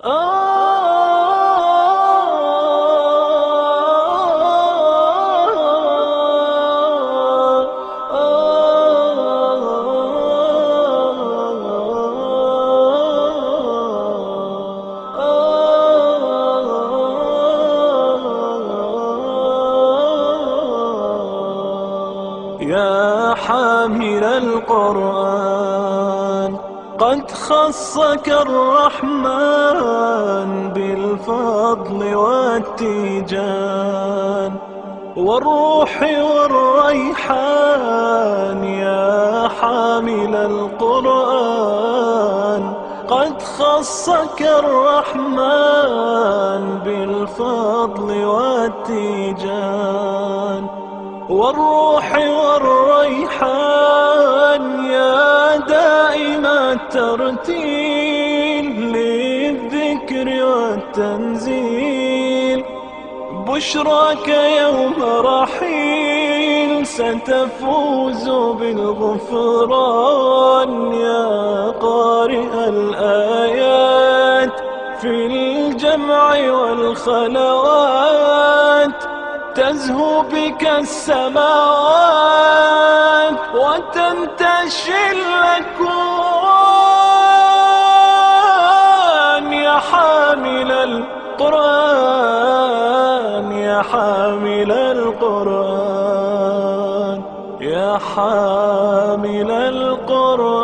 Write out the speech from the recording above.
يا حامل القرآن، قد خصك الرحمن بالفضل والتيجان والروح والريحان. يا حامل القرآن، قد خصك الرحمن بالفضل والتيجان والروح والريحان. يا دائم الترتيل للذكر والتنزيل، بشراك يوم رحيل ستفوز بالغفران. يا قارئ الآيات في الجمع والخلوات، تزهو بك السماوات وتنتشي الأكوان. يا حامل القرآن، يا حامل القرآن، يا حامل القرآن.